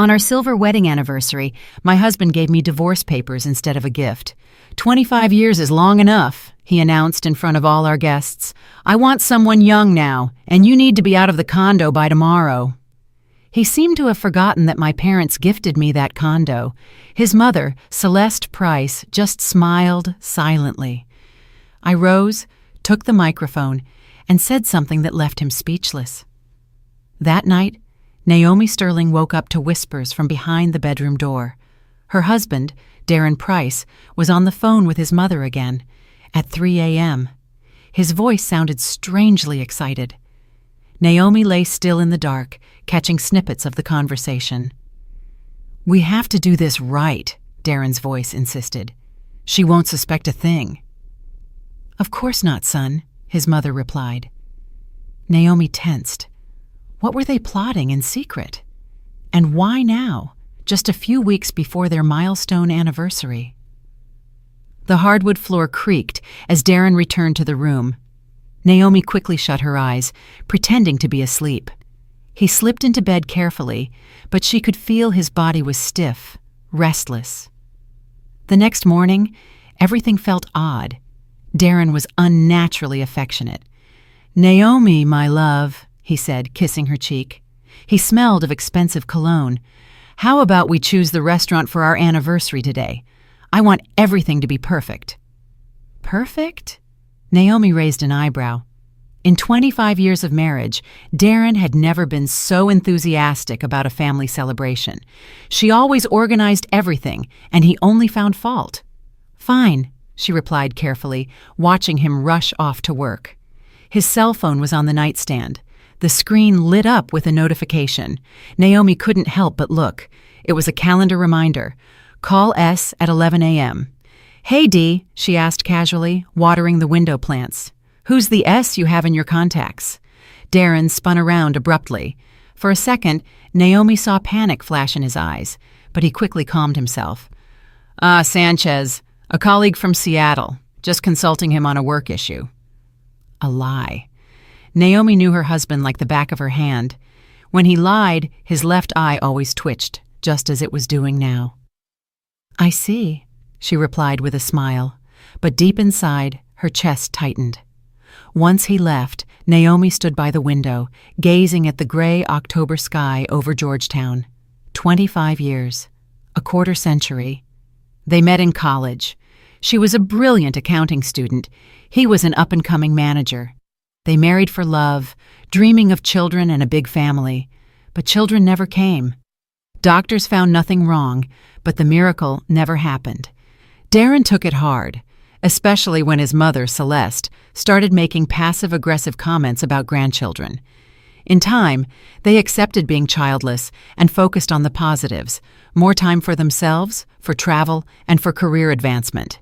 On our silver wedding anniversary, my husband gave me divorce papers instead of a gift. 25 years is long enough, he announced in front of all our guests. I want someone young now, and you need to be out of the condo by tomorrow. He seemed to have forgotten that my parents gifted me that condo. His mother, Celeste Price, just smiled silently. I rose, took the microphone, and said something that left him speechless. That night, Naomi Sterling woke up to whispers from behind the bedroom door. Her husband, Darren Price, was on the phone with his mother again, at 3 a.m. His voice sounded strangely excited. Naomi lay still in the dark, catching snippets of the conversation. "We have to do this right," Darren's voice insisted. "She won't suspect a thing." "Of course not, son," his mother replied. Naomi tensed. What were they plotting in secret? And why now, just a few weeks before their milestone anniversary? The hardwood floor creaked as Darren returned to the room. Naomi quickly shut her eyes, pretending to be asleep. He slipped into bed carefully, but she could feel his body was stiff, restless. The next morning, everything felt odd. Darren was unnaturally affectionate. "Naomi, my love," he said, kissing her cheek. He smelled of expensive cologne. "How about we choose the restaurant for our anniversary today? I want everything to be perfect." "Perfect?" Naomi raised an eyebrow. In 25 years of marriage, Darren had never been so enthusiastic about a family celebration. She always organized everything, and he only found fault. "Fine," she replied carefully, watching him rush off to work. His cell phone was on the nightstand. The screen lit up with a notification. Naomi couldn't help but look. It was a calendar reminder. Call S at 11 a.m. "Hey, Dee," she asked casually, watering the window plants. "Who's the S you have in your contacts?" Darren spun around abruptly. For a second, Naomi saw panic flash in his eyes, but he quickly calmed himself. Sanchez, a colleague from Seattle, just consulting him on a work issue." A lie. Naomi knew her husband like the back of her hand. When he lied, his left eye always twitched, just as it was doing now. "I see," she replied with a smile, but deep inside, her chest tightened. Once he left, Naomi stood by the window, gazing at the gray October sky over Georgetown. 25 years. A quarter century. They met in college. She was a brilliant accounting student. He was an up-and-coming manager. They married for love, dreaming of children and a big family. But children never came. Doctors found nothing wrong, but the miracle never happened. Darren took it hard, especially when his mother, Celeste, started making passive-aggressive comments about grandchildren. In time, they accepted being childless and focused on the positives, more time for themselves, for travel, and for career advancement.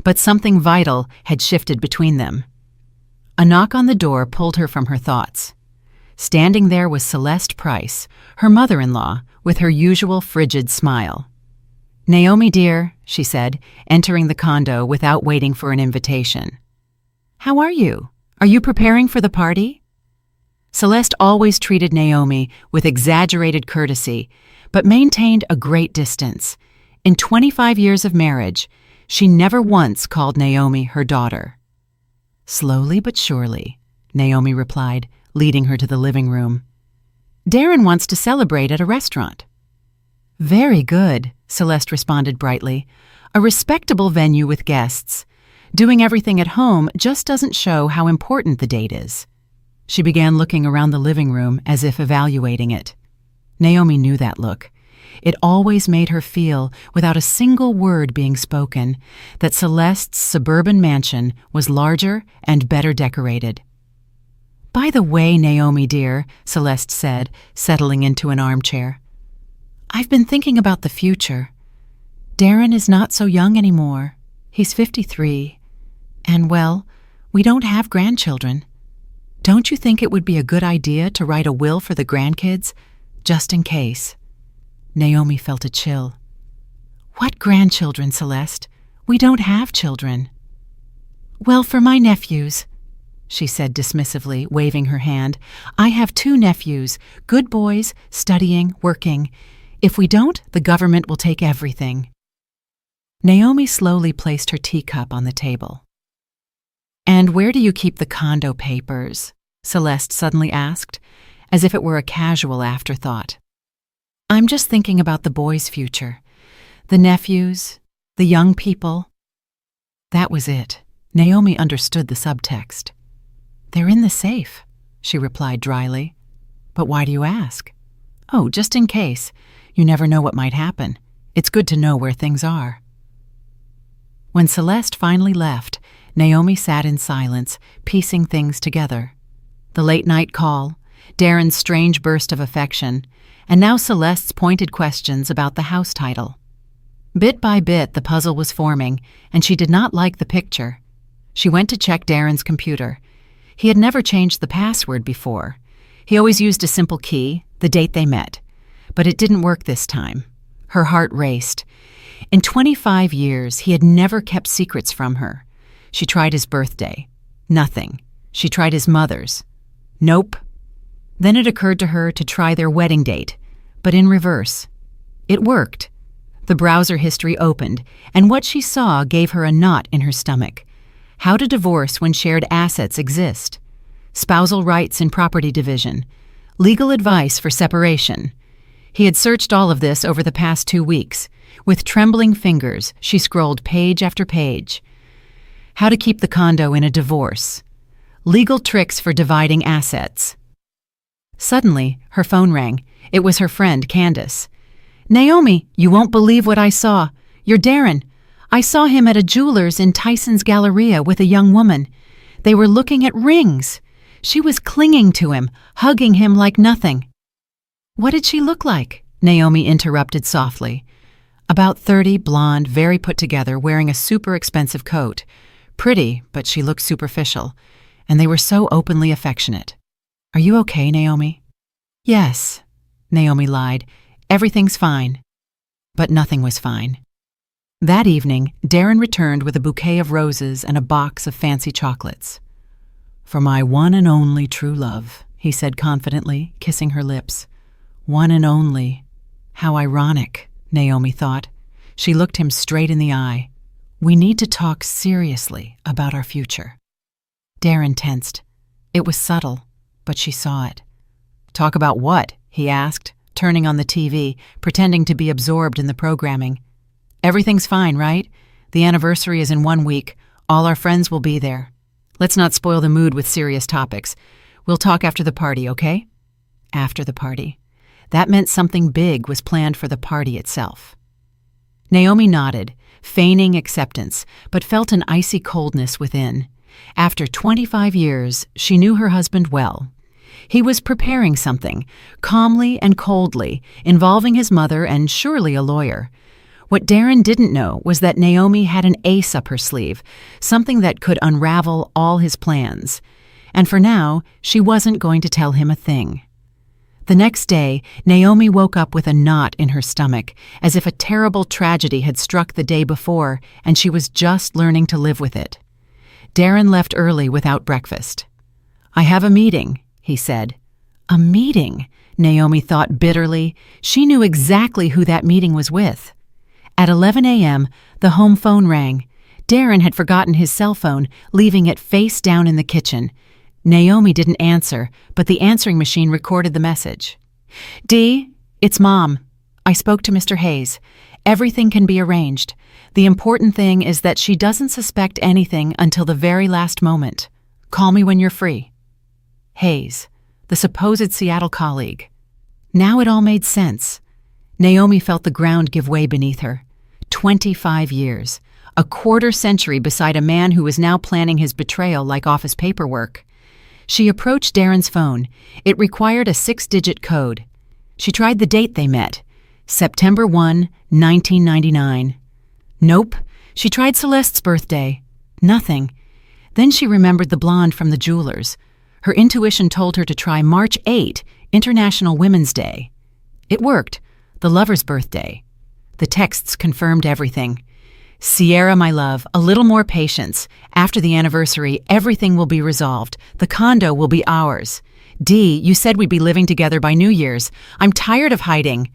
But something vital had shifted between them. A knock on the door pulled her from her thoughts. Standing there was Celeste Price, her mother-in-law, with her usual frigid smile. "Naomi, dear," she said, entering the condo without waiting for an invitation. "How are you? Are you preparing for the party?" Celeste always treated Naomi with exaggerated courtesy, but maintained a great distance. In 25 years of marriage, she never once called Naomi her daughter. "Slowly but surely," Naomi replied, leading her to the living room. "Darren wants to celebrate at a restaurant." "Very good," Celeste responded brightly. "A respectable venue with guests. Doing everything at home just doesn't show how important the date is." She began looking around the living room as if evaluating it. Naomi knew that look. It always made her feel, without a single word being spoken, that Celeste's suburban mansion was larger and better decorated. "By the way, Naomi dear," Celeste said, settling into an armchair, "I've been thinking about the future. Darren is not so young anymore. He's 53. And, well, we don't have grandchildren. Don't you think it would be a good idea to write a will for the grandkids, just in case?" Naomi felt a chill. "What grandchildren, Celeste? We don't have children." "Well, for my nephews," she said dismissively, waving her hand. "I have 2 nephews, good boys, studying, working. If we don't, the government will take everything. Naomi slowly placed her teacup on the table. And where do you keep the condo papers? Celeste suddenly asked, as if it were a casual afterthought. I'm just thinking about the boys' future. The nephews, the young people. That was it. Naomi understood the subtext. They're in the safe, she replied dryly. But why do you ask? Oh, just in case. You never know what might happen. It's good to know where things are. When Celeste finally left, Naomi sat in silence, piecing things together. The late-night call, Darren's strange burst of affection, and now Celeste's pointed questions about the house title. Bit by bit, the puzzle was forming, and she did not like the picture. She went to check Darren's computer. He had never changed the password before. He always used a simple key, the date they met. But it didn't work this time. Her heart raced. In 25 years, he had never kept secrets from her. She tried his birthday. Nothing. She tried his mother's. Nope. Then it occurred to her to try their wedding date, but in reverse. It worked. The browser history opened, and what she saw gave her a knot in her stomach. How to divorce when shared assets exist. Spousal rights in property division. Legal advice for separation. He had searched all of this over the past 2 weeks. With trembling fingers, she scrolled page after page. How to keep the condo in a divorce. Legal tricks for dividing assets. Suddenly, her phone rang. It was her friend, Candace. Naomi, you won't believe what I saw. You're Darren. I saw him at a jeweler's in Tyson's Galleria with a young woman. They were looking at rings. She was clinging to him, hugging him like nothing. What did she look like? Naomi interrupted softly. About 30, blonde, very put together, wearing a super expensive coat. Pretty, but she looked superficial. And they were so openly affectionate. Are you okay, Naomi? Yes, Naomi lied. Everything's fine. But nothing was fine. That evening, Darren returned with a bouquet of roses and a box of fancy chocolates. For my one and only true love, he said confidently, kissing her lips. One and only. How ironic, Naomi thought. She looked him straight in the eye. We need to talk seriously about our future. Darren tensed. It was subtle, but she saw it. Talk about what? He asked, turning on the TV, pretending to be absorbed in the programming. Everything's fine, right? The anniversary is in 1 week. All our friends will be there. Let's not spoil the mood with serious topics. We'll talk after the party, okay? After the party. That meant something big was planned for the party itself. Naomi nodded, feigning acceptance, but felt an icy coldness within. After 25 years, she knew her husband well. He was preparing something, calmly and coldly, involving his mother and surely a lawyer. What Darren didn't know was that Naomi had an ace up her sleeve, something that could unravel all his plans. And for now, she wasn't going to tell him a thing. The next day, Naomi woke up with a knot in her stomach, as if a terrible tragedy had struck the day before and she was just learning to live with it. Darren left early without breakfast. I have a meeting, he said. A meeting? Naomi thought bitterly. She knew exactly who that meeting was with. At 11 a.m., the home phone rang. Darren had forgotten his cell phone, leaving it face down in the kitchen. Naomi didn't answer, but the answering machine recorded the message. Dee, it's Mom. I spoke to Mr. Hayes. Everything can be arranged. The important thing is that she doesn't suspect anything until the very last moment. Call me when you're free. Hayes, the supposed Seattle colleague. Now it all made sense. Naomi felt the ground give way beneath her. 25 years. A quarter century beside a man who was now planning his betrayal like office paperwork. She approached Darren's phone. It required a 6-digit code. She tried the date they met. September 1, 1999. Nope. She tried Celeste's birthday. Nothing. Then she remembered the blonde from the jewelers. Her intuition told her to try March 8, International Women's Day. It worked. The lover's birthday. The texts confirmed everything. Sierra, my love, a little more patience. After the anniversary, everything will be resolved. The condo will be ours. Dee, you said we'd be living together by New Year's. I'm tired of hiding.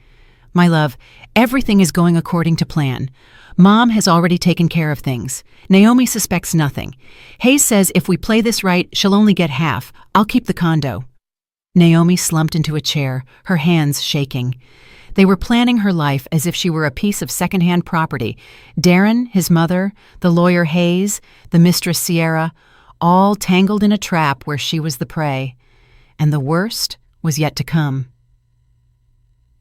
My love, everything is going according to plan. Mom has already taken care of things. Naomi suspects nothing. Hayes says if we play this right, she'll only get half. I'll keep the condo. Naomi slumped into a chair, her hands shaking. They were planning her life as if she were a piece of secondhand property. Darren, his mother, the lawyer Hayes, the mistress Sierra, all tangled in a trap where she was the prey. And the worst was yet to come.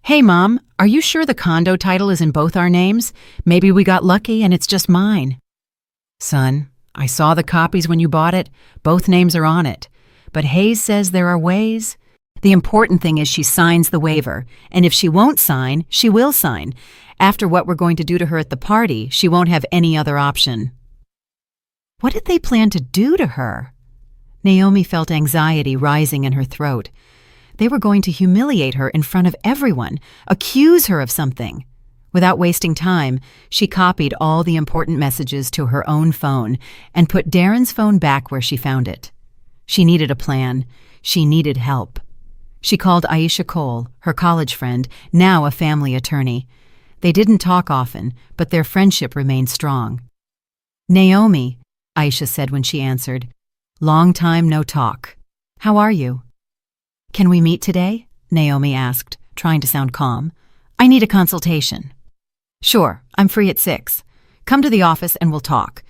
Hey, Mom, are you sure the condo title is in both our names? Maybe we got lucky and it's just mine. Son, I saw the copies when you bought it. Both names are on it. But Hayes says there are ways. The important thing is she signs the waiver, and if she won't sign, she will sign. After what we're going to do to her at the party, she won't have any other option. What did they plan to do to her? Naomi felt anxiety rising in her throat. They were going to humiliate her in front of everyone, accuse her of something. Without wasting time, she copied all the important messages to her own phone and put Darren's phone back where she found it. She needed a plan. She needed help. She called Aisha Cole, her college friend, now a family attorney. They didn't talk often, but their friendship remained strong. Naomi, Aisha said when she answered. Long time no talk. How are you? Can we meet today? Naomi asked, trying to sound calm. I need a consultation. Sure, I'm free at 6. Come to the office and we'll talk.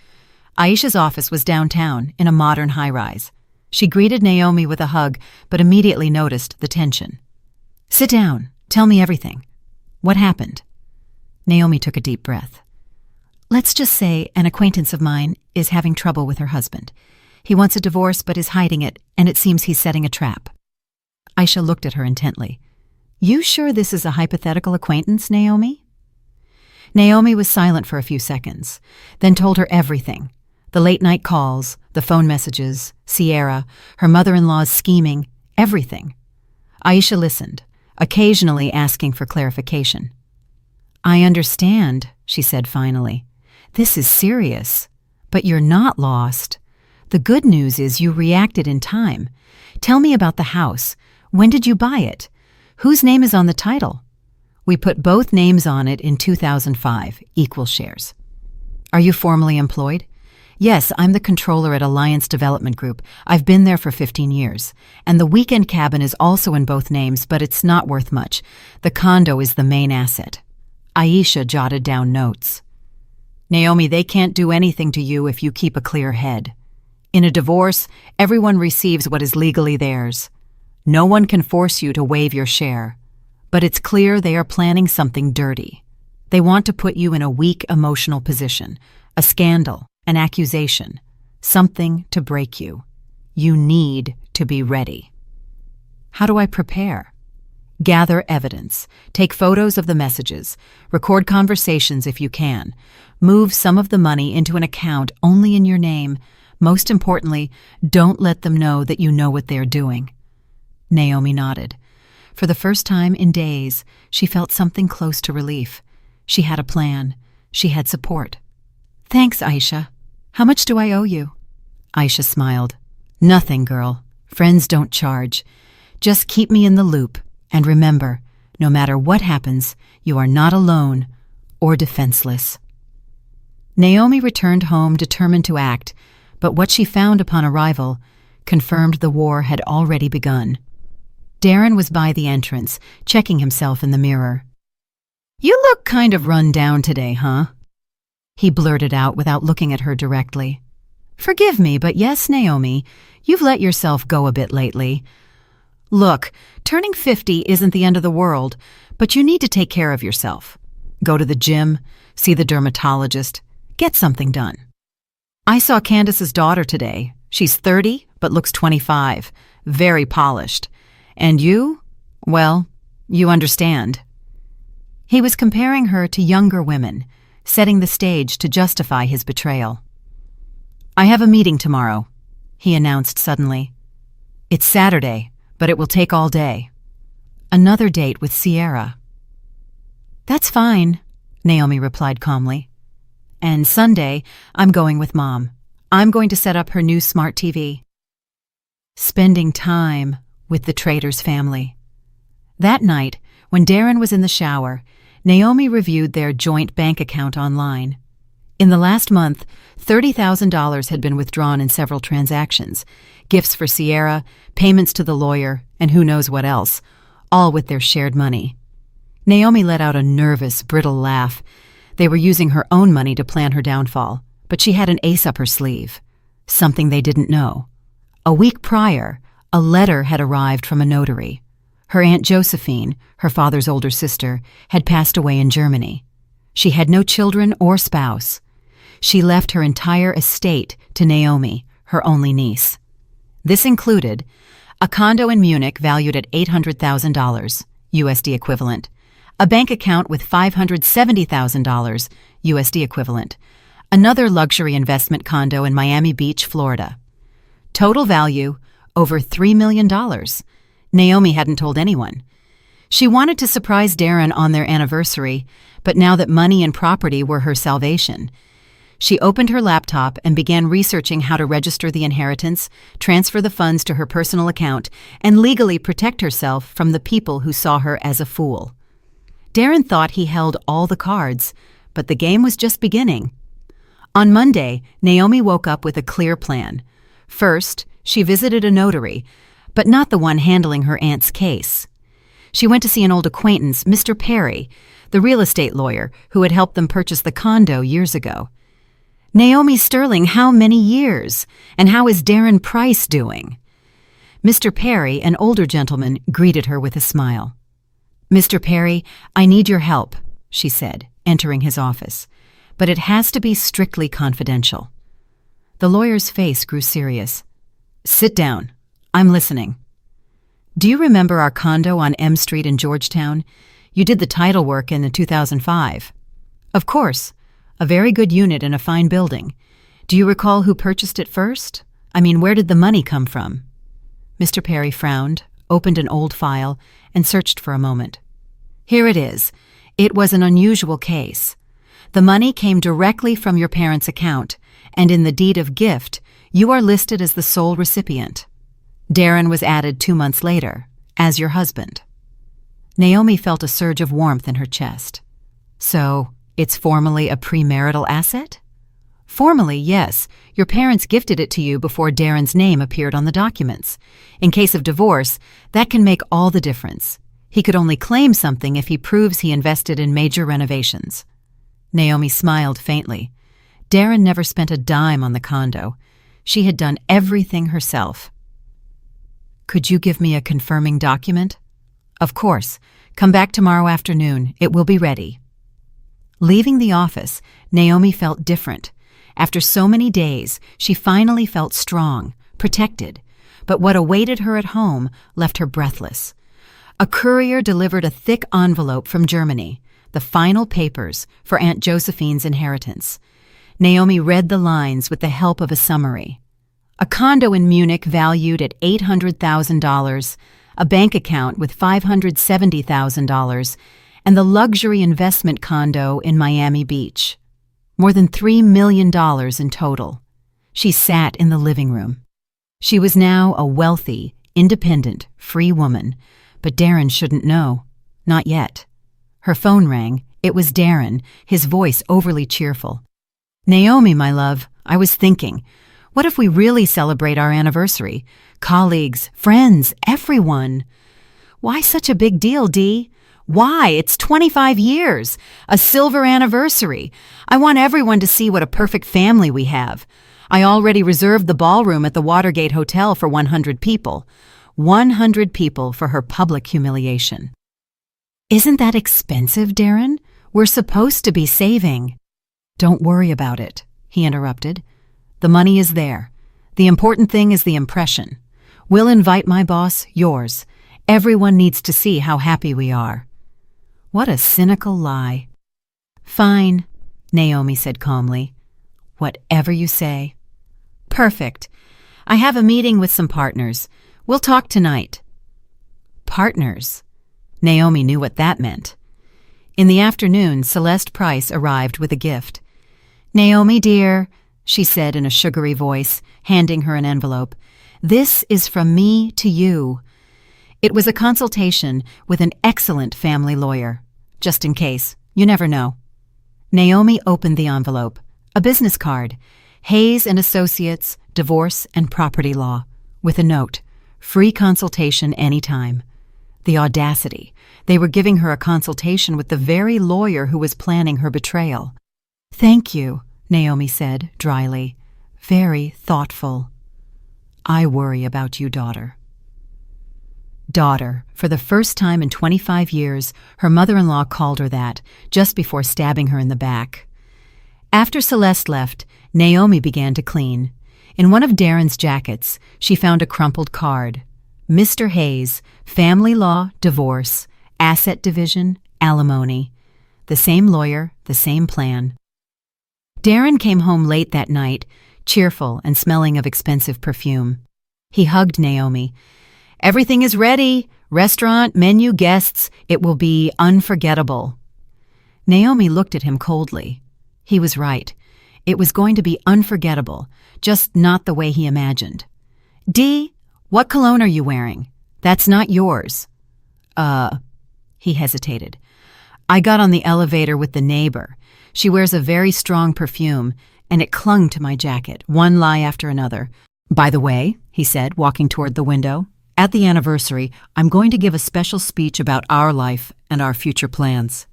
Aisha's office was downtown, in a modern high-rise. She greeted Naomi with a hug, but immediately noticed the tension. Sit down. Tell me everything. What happened? Naomi took a deep breath. Let's just say an acquaintance of mine is having trouble with her husband. He wants a divorce but is hiding it, and it seems he's setting a trap. Aisha looked at her intently. You sure this is a hypothetical acquaintance, Naomi? Naomi was silent for a few seconds, then told her everything. The late-night calls, the phone messages, Sierra, her mother-in-law's scheming, everything. Aisha listened, occasionally asking for clarification. I understand, she said finally. This is serious, but you're not lost. The good news is you reacted in time. Tell me about the house. When did you buy it? Whose name is on the title? We put both names on it in 2005, equal shares. Are you formally employed? Yes, I'm the controller at Alliance Development Group. I've been there for 15 years. And the weekend cabin is also in both names, but it's not worth much. The condo is the main asset. Aisha jotted down notes. Naomi, they can't do anything to you if you keep a clear head. In a divorce, everyone receives what is legally theirs. No one can force you to waive your share. But it's clear they are planning something dirty. They want to put you in a weak emotional position, a scandal, an accusation, something to break you. You need to be ready. How do I prepare? Gather evidence. Take photos of the messages. Record conversations if you can. Move some of the money into an account only in your name. Most importantly, don't let them know that you know what they're doing. Naomi nodded. For the first time in days, she felt something close to relief. She had a plan. She had support. Thanks, Aisha. How much do I owe you? Aisha smiled. Nothing, girl. Friends don't charge. Just keep me in the loop. And remember, no matter what happens, you are not alone or defenseless. Naomi returned home determined to act, but what she found upon arrival confirmed the war had already begun. Darren was by the entrance, checking himself in the mirror. You look kind of run down today, huh? He blurted out without looking at her directly. Forgive me, but yes, Naomi, you've let yourself go a bit lately. Look, turning 50 isn't the end of the world, but you need to take care of yourself. Go to the gym, see the dermatologist, get something done. I saw Candace's daughter today. She's 30, but looks 25, very polished. And you? Well, you understand. He was comparing her to younger women, setting the stage to justify his betrayal. I have a meeting tomorrow, he announced suddenly. It's Saturday, but it will take all day. Another date with Sierra. That's fine, Naomi replied calmly. And Sunday, I'm going with Mom. I'm going to set up her new smart TV. Spending time with the trader's family. That night, When Darren was in the shower, Naomi reviewed their joint bank account online. In the last month, $30,000 had been withdrawn in several transactions, gifts for Sierra, payments to the lawyer, and who knows what else, all with their shared money. Naomi let out a nervous, brittle laugh. They were using her own money to plan her downfall, but she had an ace up her sleeve, something they didn't know. A week prior, a letter had arrived from a notary. Her Aunt Josephine, her father's older sister, had passed away in Germany. She had no children or spouse. She left her entire estate to Naomi, her only niece. This included a condo in Munich valued at $800,000, USD equivalent, a bank account with $570,000, USD equivalent, another luxury investment condo in Miami Beach, Florida. Total value, over $3 million. Naomi hadn't told anyone. She wanted to surprise Darren on their anniversary, but now that money and property were her salvation, she opened her laptop and began researching how to register the inheritance, transfer the funds to her personal account, and legally protect herself from the people who saw her as a fool. Darren thought he held all the cards, but the game was just beginning. On Monday, Naomi woke up with a clear plan. First, she visited a notary, but not the one handling her aunt's case. She went to see an old acquaintance, Mr. Perry, the real estate lawyer who had helped them purchase the condo years ago. Naomi Sterling, how many years? And how is Darren Price doing? Mr. Perry, an older gentleman, greeted her with a smile. Mr. Perry, I need your help, she said, entering his office, but it has to be strictly confidential. The lawyer's face grew serious. Sit down. I'm listening. Do you remember our condo on M Street in Georgetown? You did the title work in 2005. Of course. A very good unit in a fine building. Do you recall who purchased it first? I mean, where did the money come from? Mr. Perry frowned, opened an old file, and searched for a moment. Here it is. It was an unusual case. The money came directly from your parents' account, and in the deed of gift, you are listed as the sole recipient. Darren was added 2 months later, as your husband. Naomi felt a surge of warmth in her chest. So, it's formally a premarital asset? Formally, yes. Your parents gifted it to you before Darren's name appeared on the documents. In case of divorce, that can make all the difference. He could only claim something if he proves he invested in major renovations. Naomi smiled faintly. Darren never spent a dime on the condo. She had done everything herself. Could you give me a confirming document? Of course. Come back tomorrow afternoon. It will be ready. Leaving the office, Naomi felt different. After so many days, she finally felt strong, protected. But what awaited her at home left her breathless. A courier delivered a thick envelope from Germany, the final papers for Aunt Josephine's inheritance. Naomi read the lines with the help of a summary. A condo in Munich valued at $800,000, a bank account with $570,000, and the luxury investment condo in Miami Beach. More than $3 million in total. She sat in the living room. She was now a wealthy, independent, free woman, but Darren shouldn't know. Not yet. Her phone rang. It was Darren, his voice overly cheerful. Naomi, my love, I was thinking, what if we really celebrate our anniversary? Colleagues, friends, everyone. Why such a big deal, Dee? Why? It's 25 years. A silver anniversary. I want everyone to see what a perfect family we have. I already reserved the ballroom at the Watergate Hotel for 100 people. 100 people for her public humiliation. Isn't that expensive, Darren? We're supposed to be saving. Don't worry about it, he interrupted. The money is there. The important thing is the impression. We'll invite my boss, yours. Everyone needs to see how happy we are. What a cynical lie. Fine, Naomi said calmly. Whatever you say. Perfect. I have a meeting with some partners. We'll talk tonight. Partners. Naomi knew what that meant. In the afternoon, Celeste Price arrived with a gift. Naomi, dear, she said in a sugary voice, handing her an envelope. This is from me to you. It was a consultation with an excellent family lawyer. Just in case, you never know. Naomi opened the envelope. A business card. Hayes and Associates, Divorce and Property Law. With a note. Free consultation anytime. The audacity. They were giving her a consultation with the very lawyer who was planning her betrayal. "Thank you," Naomi said dryly. "Very thoughtful." "I worry about you, daughter." Daughter. For the first time in 25 years, her mother-in-law called her that, just before stabbing her in the back. After Celeste left, Naomi began to clean. In one of Darren's jackets, she found a crumpled card. Mr. Hayes, family law, divorce, asset division, alimony. The same lawyer, the same plan. Darren came home late that night, cheerful and smelling of expensive perfume. He hugged Naomi. "Everything is ready. Restaurant, menu, guests. It will be unforgettable." Naomi looked at him coldly. He was right. It was going to be unforgettable, just not the way he imagined. "Dee, what cologne are you wearing? That's not yours." He hesitated. "I got on the elevator with the neighbor. She wears a very strong perfume, and it clung to my jacket, one lie after another. By the way," he said, walking toward the window, "at the anniversary, I'm going to give a special speech about our life and our future plans."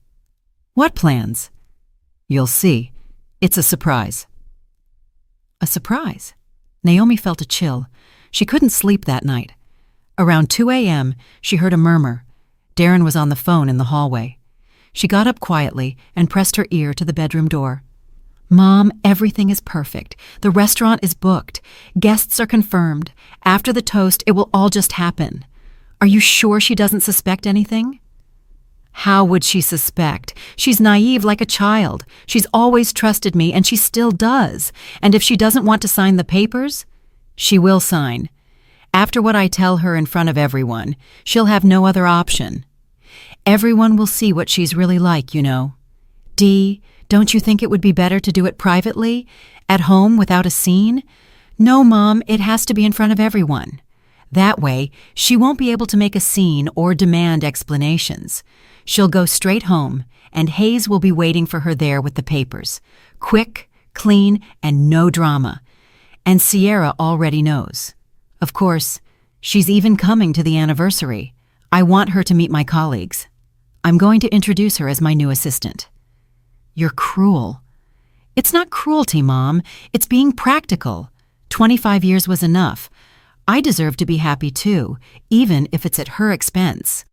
"What plans?" "You'll see. It's a surprise." A surprise? Naomi felt a chill. She couldn't sleep that night. Around 2 a.m., she heard a murmur. Darren was on the phone in the hallway. She got up quietly and pressed her ear to the bedroom door. "Mom, everything is perfect. The restaurant is booked. Guests are confirmed. After the toast, it will all just happen. Are you sure she doesn't suspect anything?" "How would she suspect? She's naive like a child. She's always trusted me, and she still does. And if she doesn't want to sign the papers, she will sign. After what I tell her in front of everyone, she'll have no other option. Everyone will see what she's really like, you know. Dee, don't you think it would be better to do it privately, at home without a scene?" "No, Mom, it has to be in front of everyone. That way, she won't be able to make a scene or demand explanations. She'll go straight home, and Hayes will be waiting for her there with the papers. Quick, clean, and no drama. And Sierra already knows. Of course, she's even coming to the anniversary. I want her to meet my colleagues. I'm going to introduce her as my new assistant." "You're cruel." "It's not cruelty, Mom. It's being practical. 25 years was enough. I deserve to be happy too, even if it's at her expense."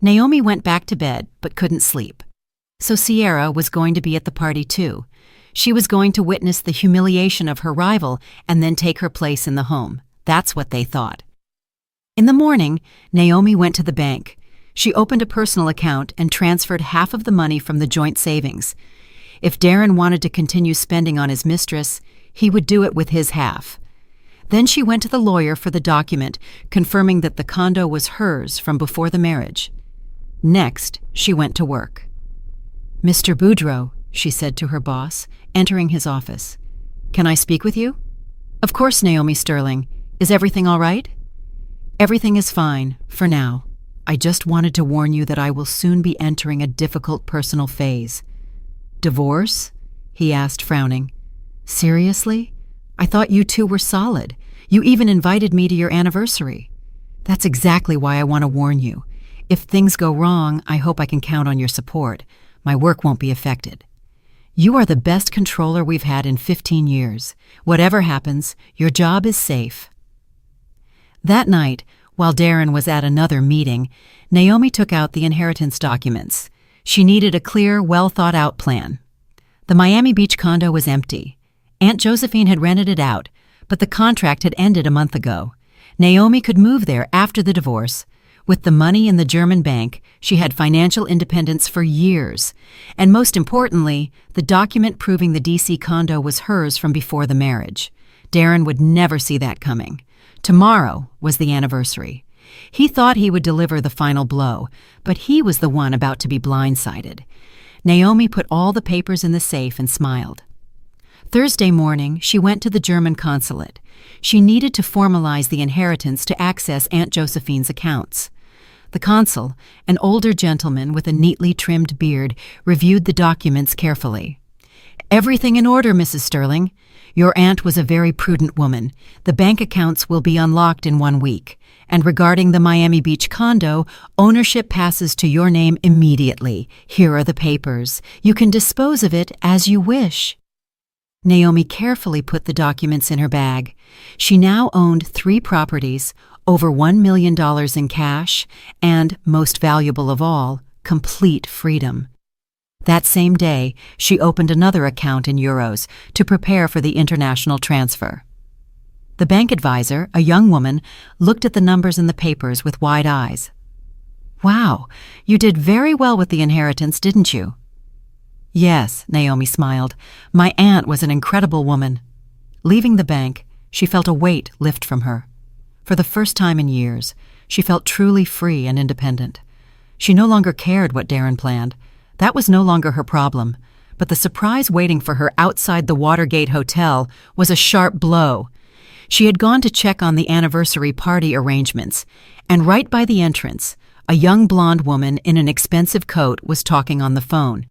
Naomi went back to bed but couldn't sleep. So Sierra was going to be at the party too. She was going to witness the humiliation of her rival and then take her place in the home. That's what they thought. In the morning, Naomi went to the bank. She opened a personal account and transferred half of the money from the joint savings. If Darren wanted to continue spending on his mistress, he would do it with his half. Then she went to the lawyer for the document confirming that the condo was hers from before the marriage. Next, she went to work. "Mr. Boudreau," she said to her boss, entering his office. "Can I speak with you?" "Of course, Naomi Sterling. Is everything all right?" "Everything is fine, for now. I just wanted to warn you that I will soon be entering a difficult personal phase." "Divorce?" he asked, frowning. "Seriously? I thought you two were solid. You even invited me to your anniversary." "That's exactly why I want to warn you. If things go wrong, I hope I can count on your support. My work won't be affected. You are the best controller we've had in 15 years. Whatever happens, your job is safe." That night, while Darren was at another meeting, Naomi took out the inheritance documents. She needed a clear, well-thought-out plan. The Miami Beach condo was empty. Aunt Josephine had rented it out, but the contract had ended a month ago. Naomi could move there after the divorce. With the money in the German bank, she had financial independence for years. And most importantly, the document proving the D.C. condo was hers from before the marriage. Darren would never see that coming. Tomorrow was the anniversary. He thought he would deliver the final blow, but he was the one about to be blindsided. Naomi put all the papers in the safe and smiled. Thursday morning, she went to the German consulate. She needed to formalize the inheritance to access Aunt Josephine's accounts. The consul, an older gentleman with a neatly trimmed beard, reviewed the documents carefully. "Everything in order, Mrs. Sterling. Your aunt was a very prudent woman. The bank accounts will be unlocked in 1 week. And regarding the Miami Beach condo, ownership passes to your name immediately. Here are the papers. You can dispose of it as you wish." Naomi carefully put the documents in her bag. She now owned 3 properties, over $1 million in cash, and, most valuable of all, complete freedom. That same day, she opened another account in euros to prepare for the international transfer. The bank advisor, a young woman, looked at the numbers in the papers with wide eyes. "Wow, you did very well with the inheritance, didn't you?" "Yes," Naomi smiled. "My aunt was an incredible woman." Leaving the bank, she felt a weight lift from her. For the first time in years, she felt truly free and independent. She no longer cared what Darren planned. That was no longer her problem. But the surprise waiting for her outside the Watergate Hotel was a sharp blow. She had gone to check on the anniversary party arrangements, and right by the entrance, a young blonde woman in an expensive coat was talking on the phone.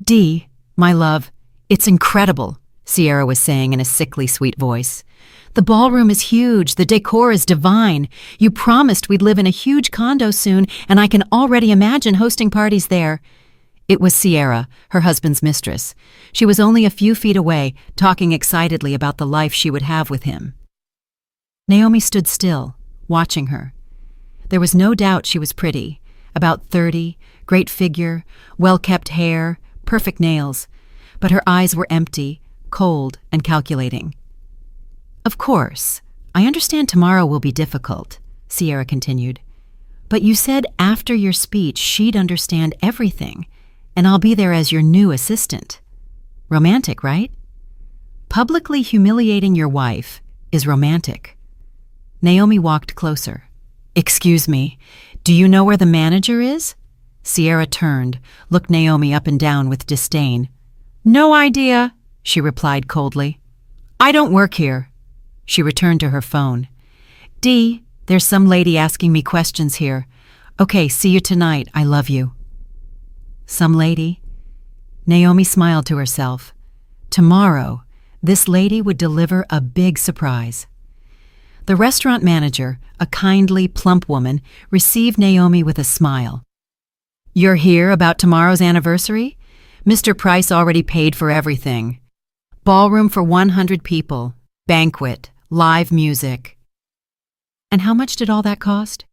"Dee, my love, it's incredible," Sierra was saying in a sickly sweet voice. "The ballroom is huge, the decor is divine. You promised we'd live in a huge condo soon, and I can already imagine hosting parties there." It was Sierra, her husband's mistress. She was only a few feet away, talking excitedly about the life she would have with him. Naomi stood still, watching her. There was no doubt she was pretty. About 30, great figure, well-kept hair, perfect nails. But her eyes were empty, cold, and calculating. "Of course, I understand tomorrow will be difficult," Sierra continued. "But you said after your speech she'd understand everything. And I'll be there as your new assistant. Romantic, right?" "Publicly humiliating your wife is romantic." Naomi walked closer. "Excuse me, do you know where the manager is?" Sierra turned, looked Naomi up and down with disdain. "No idea," she replied coldly. "I don't work here." She returned to her phone. "Dee, there's some lady asking me questions here. Okay, see you tonight. I love you." Some lady? Naomi smiled to herself. Tomorrow, this lady would deliver a big surprise. The restaurant manager, a kindly, plump woman, received Naomi with a smile. "You're here about tomorrow's anniversary? Mr. Price already paid for everything. Ballroom for 100 people, banquet, live music." "And how much did all that cost?"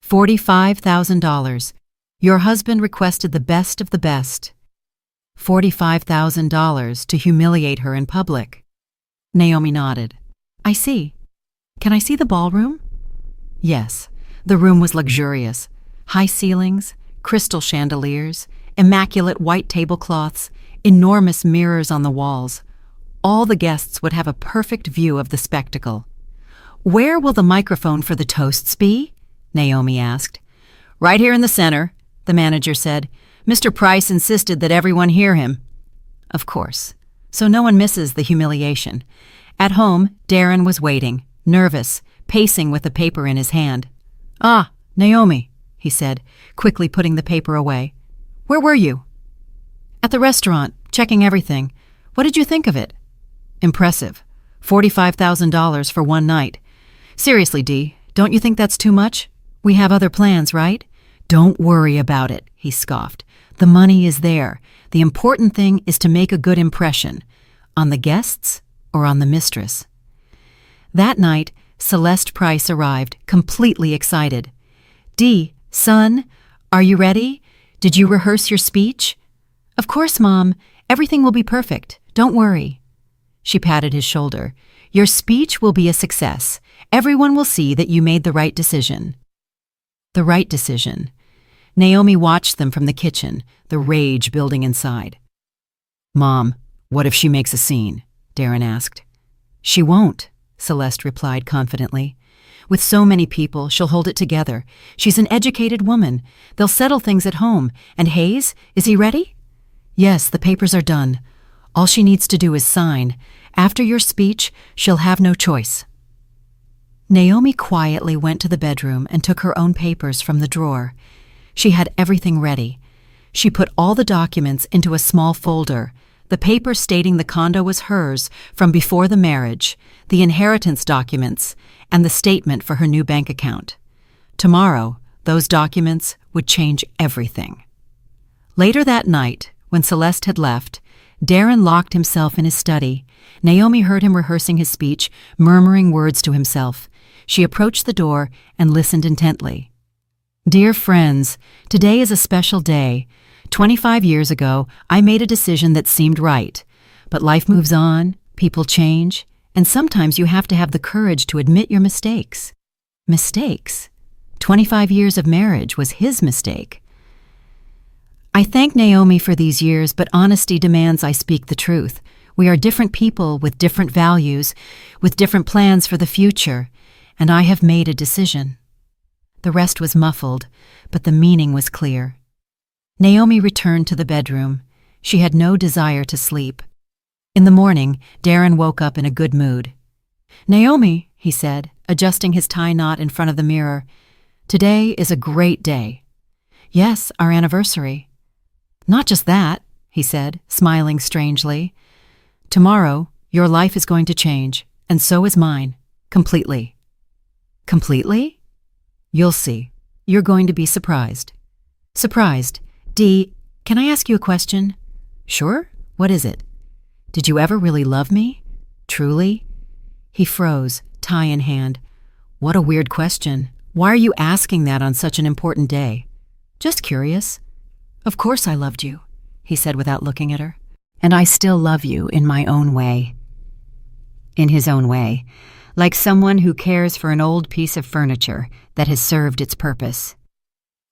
$45,000. Your husband requested the best of the best. $45,000 to humiliate her in public. Naomi nodded. "I see. Can I see the ballroom?" Yes, the room was luxurious. High ceilings, crystal chandeliers, immaculate white tablecloths, enormous mirrors on the walls. All the guests would have a perfect view of the spectacle. "Where will the microphone for the toasts be?" Naomi asked. "Right here in the center," the manager said. "Mr. Price insisted that everyone hear him." Of course, so no one misses the humiliation. At home, Darren was waiting, nervous, pacing with the paper in his hand. "Ah, Naomi," he said, quickly putting the paper away. "Where were you?" "At the restaurant, checking everything. What did you think of it?" "Impressive. $45,000 for one night. Seriously, Dee, don't you think that's too much? We have other plans, right?" "Don't worry about it," he scoffed. "The money is there. The important thing is to make a good impression. On the guests or on the mistress?" That night, Celeste Price arrived, completely excited. "Dee, son, are you ready? Did you rehearse your speech?" "Of course, Mom. Everything will be perfect. Don't worry." She patted his shoulder. "Your speech will be a success. Everyone will see that you made the right decision." The right decision. Naomi watched them from the kitchen, the rage building inside. "Mom, what if she makes a scene?" Darren asked. "She won't," Celeste replied confidently. "With so many people, she'll hold it together. She's an educated woman. They'll settle things at home. And Hayes, is he ready?" "Yes, the papers are done. All she needs to do is sign. After your speech, she'll have no choice." Naomi quietly went to the bedroom and took her own papers from the drawer. She had everything ready. She put all the documents into a small folder, the paper stating the condo was hers from before the marriage, the inheritance documents, and the statement for her new bank account. Tomorrow, those documents would change everything. Later that night, when Celeste had left, Darren locked himself in his study. Naomi heard him rehearsing his speech, murmuring words to himself. She approached the door and listened intently. Dear friends, today is a special day. 25 years ago, I made a decision that seemed right. But life moves on, people change, and sometimes you have to have the courage to admit your mistakes. Mistakes? 25 years of marriage was his mistake. I thank Naomi for these years, but honesty demands I speak the truth. We are different people with different values, with different plans for the future, and I have made a decision. The rest was muffled, but the meaning was clear. Naomi returned to the bedroom. She had no desire to sleep. In the morning, Darren woke up in a good mood. Naomi, he said, adjusting his tie knot in front of the mirror, today is a great day. Yes, our anniversary. Not just that, he said, smiling strangely. Tomorrow, your life is going to change, and so is mine, completely. Completely? You'll see. You're going to be surprised. Surprised. Dee, can I ask you a question? Sure. What is it? Did you ever really love me? Truly? He froze, tie in hand. What a weird question. Why are you asking that on such an important day? Just curious. Of course I loved you, he said without looking at her. And I still love you in my own way. In his own way, like someone who cares for an old piece of furniture that has served its purpose.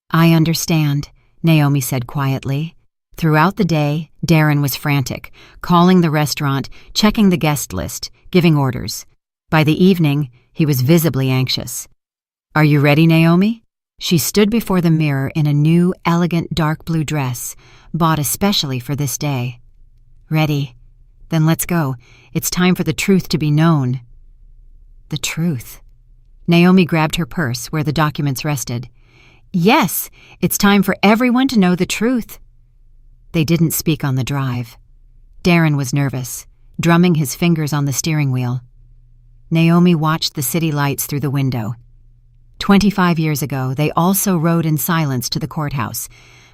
I understand, Naomi said quietly. Throughout the day, Darren was frantic, calling the restaurant, checking the guest list, giving orders. By the evening, he was visibly anxious. Are you ready, Naomi? She stood before the mirror in a new, elegant dark blue dress, bought especially for this day. Ready. Then let's go. It's time for the truth to be known. The truth. Naomi grabbed her purse where the documents rested. Yes, it's time for everyone to know the truth. They didn't speak on the drive. Darren was nervous, drumming his fingers on the steering wheel. Naomi watched the city lights through the window. 25 years ago, they also rode in silence to the courthouse,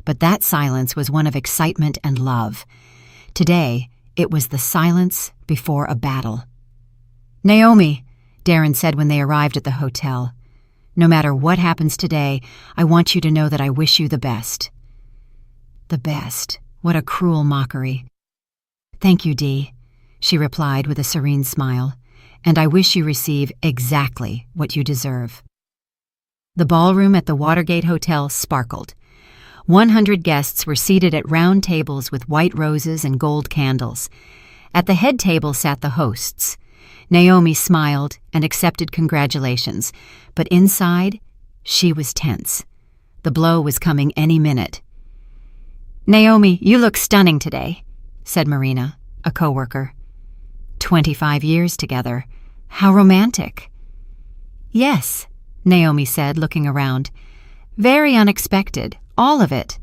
but that silence was one of excitement and love. Today, it was the silence before a battle. Naomi, Darren said when they arrived at the hotel, no matter what happens today, I want you to know that I wish you the best. The best. What a cruel mockery. Thank you, Dee, she replied with a serene smile, and I wish you receive exactly what you deserve. The ballroom at the Watergate Hotel sparkled. 100 guests were seated at round tables with white roses and gold candles. At the head table sat the hosts. Naomi smiled and accepted congratulations, but inside, she was tense. The blow was coming any minute. Naomi, you look stunning today, said Marina, a coworker. 25 years together. How romantic. Yes, Naomi said, looking around. Very unexpected, all of it.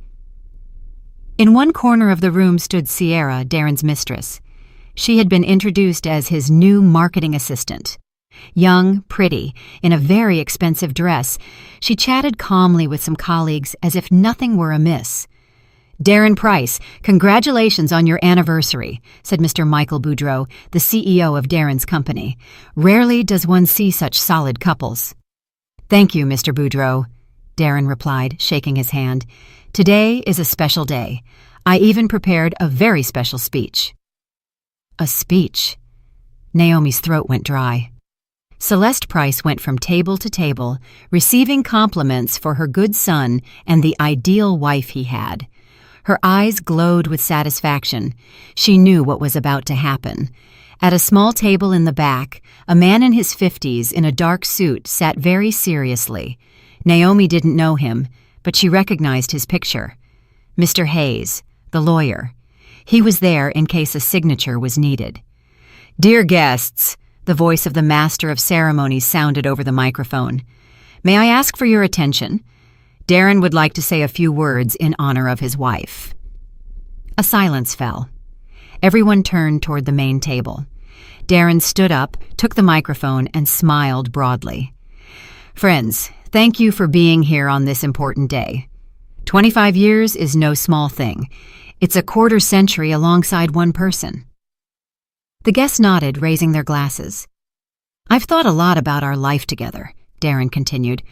In one corner of the room stood Sierra, Darren's mistress. She had been introduced as his new marketing assistant. Young, pretty, in a very expensive dress, she chatted calmly with some colleagues as if nothing were amiss. Darren Price, congratulations on your anniversary, said Mr. Michael Boudreau, the CEO of Darren's company. Rarely does one see such solid couples. Thank you, Mr. Boudreau, Darren replied, shaking his hand. Today is a special day. I even prepared a very special speech. A speech. Naomi's throat went dry. Celeste Price went from table to table, receiving compliments for her good son and the ideal wife he had. Her eyes glowed with satisfaction. She knew what was about to happen. At a small table in the back, a man in his 50s in a dark suit sat very seriously. Naomi didn't know him, but she recognized his picture. Mr. Hayes, the lawyer. He was there in case a signature was needed. Dear guests, The voice of the master of ceremonies sounded over the microphone. "May I ask for your attention? Darren would like to say a few words in honor of his wife." A silence fell. Everyone turned toward the main table. Darren stood up, took the microphone, and smiled broadly. "Friends, thank you for being here on this important day. 25 years is no small thing. It's a quarter century alongside one person." The guests nodded, raising their glasses. "I've thought a lot about our life together," Darren continued,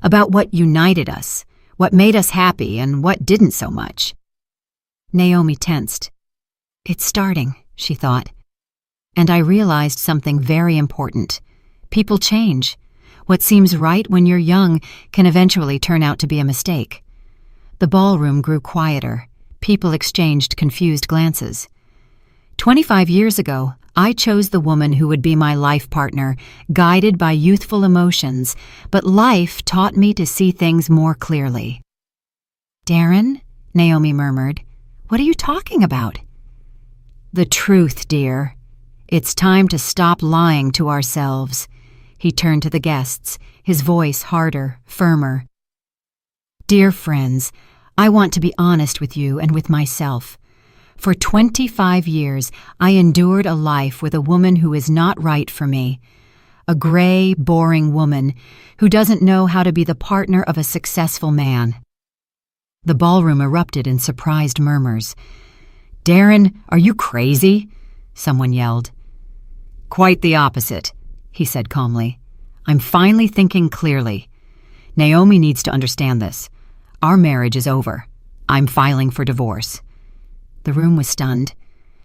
"about what united us, what made us happy, and what didn't so much." Naomi tensed. "It's starting," she thought. "And I realized something very important. People change. What seems right when you're young can eventually turn out to be a mistake." The ballroom grew quieter. People exchanged confused glances. 25 years ago, I chose the woman who would be my life partner, guided by youthful emotions, but life taught me to see things more clearly. "Darren," Naomi murmured, "what are you talking about?" "The truth, dear. It's time to stop lying to ourselves." He turned to the guests, his voice harder, firmer. "Dear friends, I want to be honest with you and with myself. For 25 years, I endured a life with a woman who is not right for me. A gray, boring woman who doesn't know how to be the partner of a successful man." The ballroom erupted in surprised murmurs. "Darren, are you crazy?" someone yelled. "Quite the opposite," he said calmly. "I'm finally thinking clearly. Naomi needs to understand this. Our marriage is over. I'm filing for divorce." The room was stunned.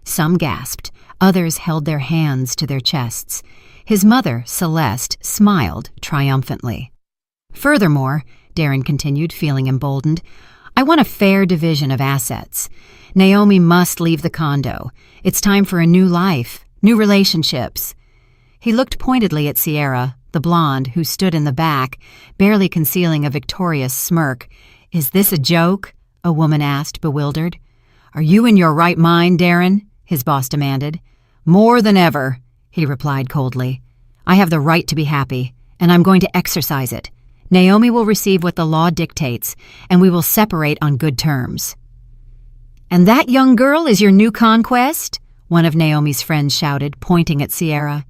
Some gasped. Others held their hands to their chests. His mother, Celeste, smiled triumphantly. "Furthermore," Darren continued, feeling emboldened, "I want a fair division of assets. Naomi must leave the condo. It's time for a new life, new relationships." He looked pointedly at Sierra, the blonde, who stood in the back, barely concealing a victorious smirk. "Is this a joke?" a woman asked, bewildered. "Are you in your right mind, Darren?" his boss demanded. "More than ever," he replied coldly. "I have the right to be happy, and I'm going to exercise it. Naomi will receive what the law dictates, and we will separate on good terms." "And that young girl is your new conquest?" one of Naomi's friends shouted, pointing at Sierra.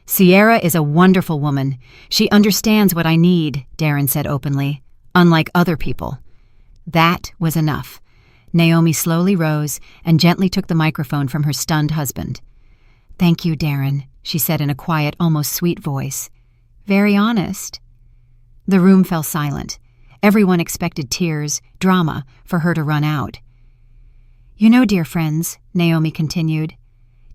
"Sierra is a wonderful woman. She understands what I need," Darren said openly, "unlike other people." That was enough. Naomi slowly rose and gently took the microphone from her stunned husband. "Thank you, Darren," she said in a quiet, almost sweet voice. "Very honest." The room fell silent. Everyone expected tears, drama, for her to run out. "You know, dear friends," Naomi continued,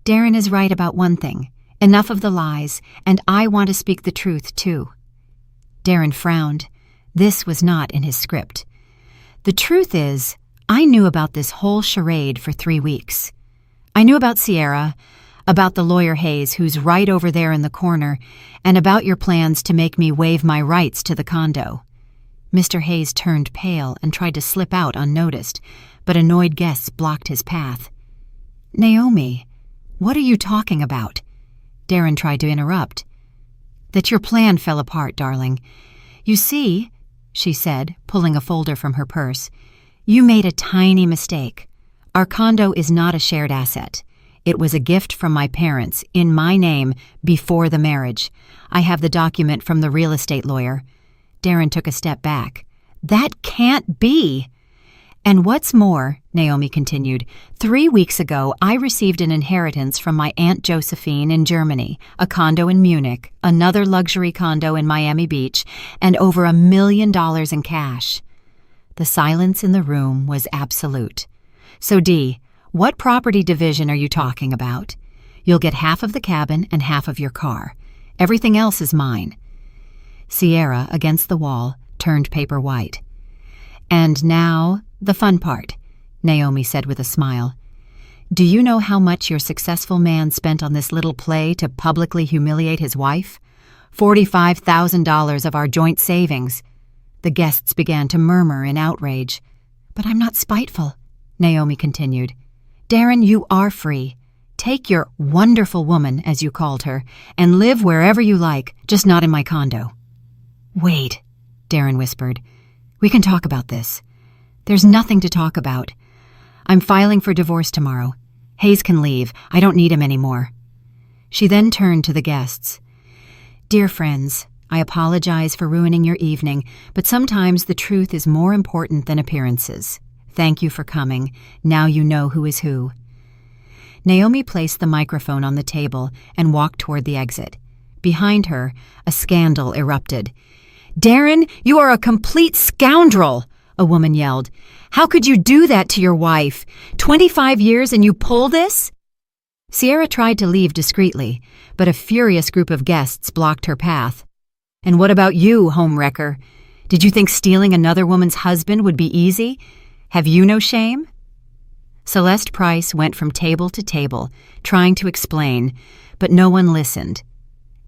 "Darren is right about one thing. Enough of the lies, and I want to speak the truth, too." Darren frowned. This was not in his script. "The truth is, I knew about this whole charade for 3 weeks. I knew about Sierra, about the lawyer Hayes, who's right over there in the corner, and about your plans to make me waive my rights to the condo." Mr. Hayes turned pale and tried to slip out unnoticed, but annoyed guests blocked his path. "Naomi, what are you talking about?" Darren tried to interrupt. "That your plan fell apart, darling. You see," she said, pulling a folder from her purse, "you made a tiny mistake. Our condo is not a shared asset. It was a gift from my parents, in my name, before the marriage. I have the document from the real estate lawyer." Darren took a step back. "That can't be!" "And what's more," Naomi continued, 3 weeks ago I received an inheritance from my Aunt Josephine in Germany, a condo in Munich, another luxury condo in Miami Beach, and over $1 million in cash." The silence in the room was absolute. "So, Dee, what property division are you talking about? You'll get half of the cabin and half of your car. Everything else is mine." Sierra, against the wall, turned paper white. "And now, the fun part," Naomi said with a smile. "Do you know how much your successful man spent on this little play to publicly humiliate his wife? $45,000 of our joint savings." The guests began to murmur in outrage. "But I'm not spiteful," Naomi continued. "Darren, you are free. Take your wonderful woman, as you called her, and live wherever you like, just not in my condo." "Wait," Darren whispered. "We can talk about this." "There's nothing to talk about. I'm filing for divorce tomorrow. Hayes can leave. I don't need him anymore." She then turned to the guests. "Dear friends, I apologize for ruining your evening, but sometimes the truth is more important than appearances. Thank you for coming. Now you know who is who." Naomi placed the microphone on the table and walked toward the exit. Behind her, a scandal erupted. "Darren, you are a complete scoundrel!" a woman yelled. "How could you do that to your wife? 25 years and you pull this?" Sierra tried to leave discreetly, but a furious group of guests blocked her path. "And what about you, homewrecker? Did you think stealing another woman's husband would be easy? Have you no shame?" Celeste Price went from table to table, trying to explain, but no one listened.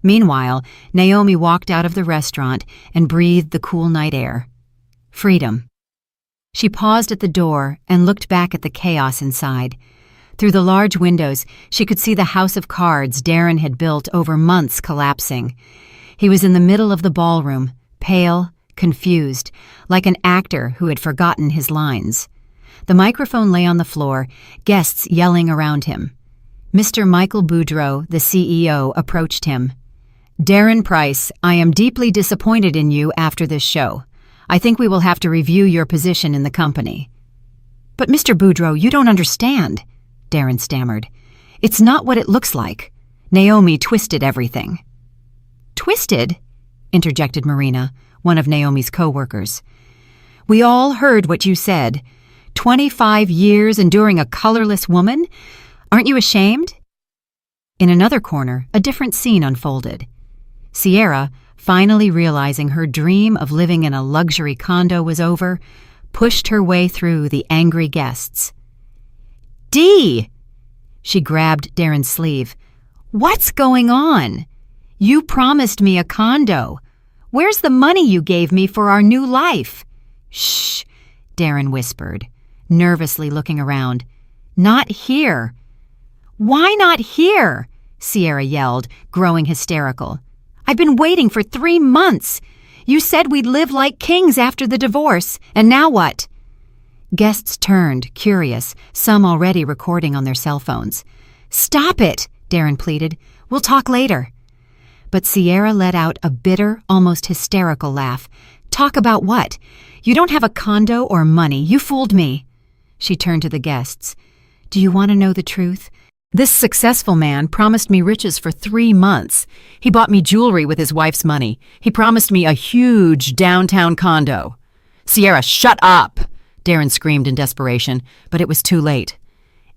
Meanwhile, Naomi walked out of the restaurant and breathed the cool night air. Freedom. She paused at the door and looked back at the chaos inside. Through the large windows, she could see the house of cards Darren had built over months collapsing. He was in the middle of the ballroom, pale, confused, like an actor who had forgotten his lines. The microphone lay on the floor, guests yelling around him. Mr. Michael Boudreau, the CEO, approached him. "Darren Price, I am deeply disappointed in you after this show. I think we will have to review your position in the company." "But Mr. Boudreau, you don't understand," Darren stammered. "It's not what it looks like. Naomi twisted everything." "Twisted?" interjected Marina, one of Naomi's co-workers. "We all heard what you said. 25 years enduring a colorless woman? Aren't you ashamed?" In another corner, a different scene unfolded. Sierra, finally realizing her dream of living in a luxury condo was over, pushed her way through the angry guests. "Dee!" She grabbed Darren's sleeve. "What's going on? You promised me a condo. Where's the money you gave me for our new life?" "Shh," Darren whispered, nervously looking around. "Not here." "Why not here?" Sierra yelled, growing hysterical. "I've been waiting for 3 months. You said we'd live like kings after the divorce, and now what?" Guests turned, curious, some already recording on their cell phones. "Stop it," Darren pleaded. "We'll talk later." But Sierra let out a bitter, almost hysterical laugh. "Talk about what? You don't have a condo or money. You fooled me." She turned to the guests. "Do you want to know the truth? This successful man promised me riches for 3 months. He bought me jewelry with his wife's money. He promised me a huge downtown condo." "Sierra, shut up!" Darren screamed in desperation, but it was too late.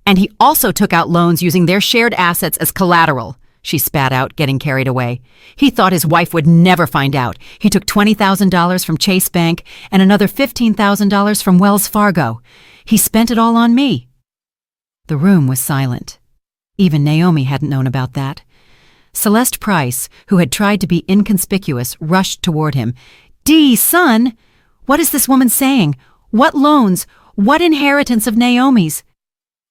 "And he also took out loans using their shared assets as collateral," she spat out, getting carried away. "He thought his wife would never find out. He took $20,000 from Chase Bank and another $15,000 from Wells Fargo. He spent it all on me." The room was silent. Even Naomi hadn't known about that. Celeste Price, who had tried to be inconspicuous, rushed toward him. "Dee, son! What is this woman saying? What loans? What inheritance of Naomi's?"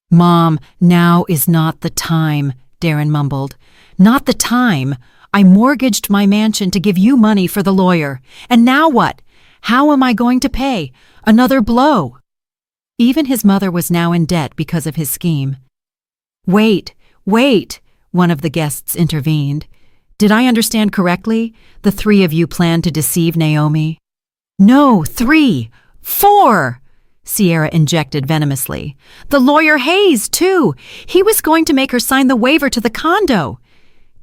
"Mom, now is not the time," Darren mumbled. "Not the time. I mortgaged my mansion to give you money for the lawyer. And now what? How am I going to pay? Another blow." Even his mother was now in debt because of his scheme. Wait, one of the guests intervened. "Did I understand correctly? The 3 of you planned to deceive Naomi?" "No, 3, 4, Sierra injected venomously. "The lawyer Hayes, too. He was going to make her sign the waiver to the condo."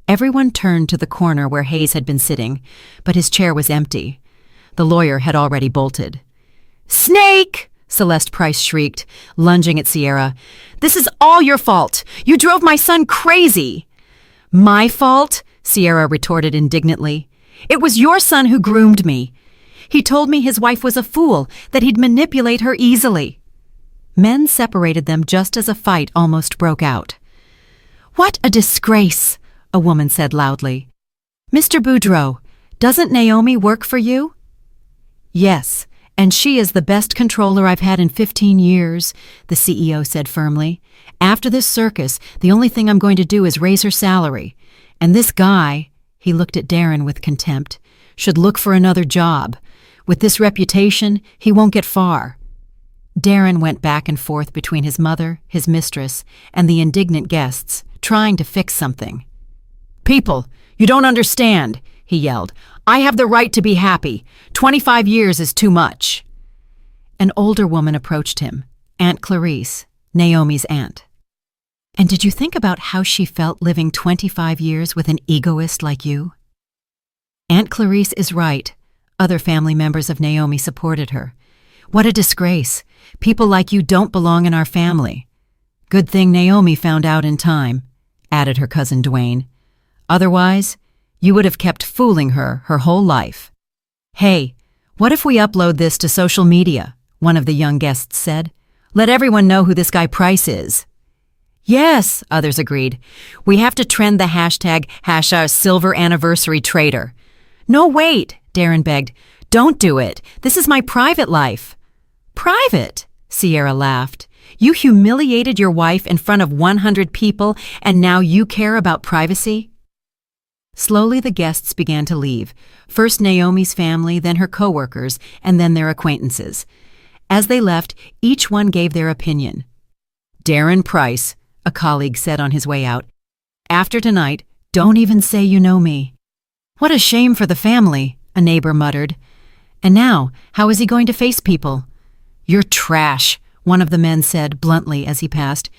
Everyone turned to the corner where Hayes had been sitting, but his chair was empty. The lawyer had already bolted. "Snake!" Celeste Price shrieked, lunging at Sierra. "This is all your fault. You drove my son crazy." "My fault?" Sierra retorted indignantly. "It was your son who groomed me. He told me his wife was a fool, that he'd manipulate her easily." Men separated them just as a fight almost broke out. "What a disgrace," a woman said loudly. "Mr. Boudreau, doesn't Naomi work for you?" "Yes, And she is the best controller I've had in 15 years, the CEO said firmly. After this circus, the only thing I'm going to do is raise her salary. And this guy, he looked at Darren with contempt, should look for another job. With this reputation, he won't get far. Darren went back and forth between his mother, his mistress, and the indignant guests, trying to fix something. "People, you don't understand," he yelled. "I have the right to be happy. 25 years is too much." An older woman approached him, Aunt Clarice, Naomi's aunt. "And did you think about how she felt living 25 years with an egoist like you?" Aunt Clarice is right. Other family members of Naomi supported her. "What a disgrace. People like you don't belong in our family." "Good thing Naomi found out in time," added her cousin Dwayne. "Otherwise, you would have kept fooling her whole life." "Hey, what if we upload this to social media?" one of the young guests said. "Let everyone know who this guy Price is." "Yes," others agreed. "We have to trend the hashtag #silver anniversary traitor." "No, wait," Darren begged. "Don't do it. This is my private life." "Private?" Sierra laughed. "You humiliated your wife in front of 100 people, and now you care about privacy?" Slowly the guests began to leave, first Naomi's family, then her coworkers, and then their acquaintances. As they left, each one gave their opinion. "Darren Price," a colleague said on his way out, "after tonight, don't even say you know me." "What a shame for the family," a neighbor muttered. "And now, how is he going to face people?" "You're trash," one of the men said bluntly as he passed.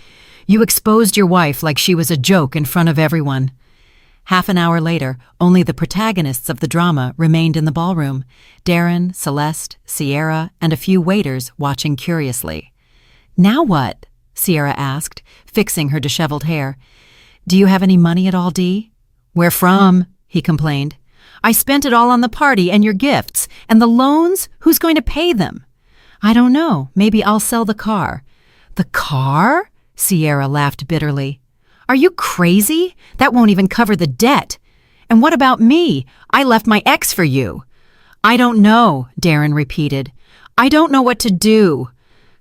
"You exposed your wife like she was a joke in front of everyone." Half an hour later, only the protagonists of the drama remained in the ballroom: Darren, Celeste, Sierra, and a few waiters watching curiously. "Now what?" Sierra asked, fixing her disheveled hair. "Do you have any money at all, Dee?" "Where from?" he complained. "I spent it all on the party and your gifts. And the loans? Who's going to pay them?" "I don't know. Maybe I'll sell the car." "The car?" Sierra laughed bitterly. "Are you crazy? That won't even cover the debt. And what about me? I left my ex for you." "I don't know," Darren repeated. "I don't know what to do."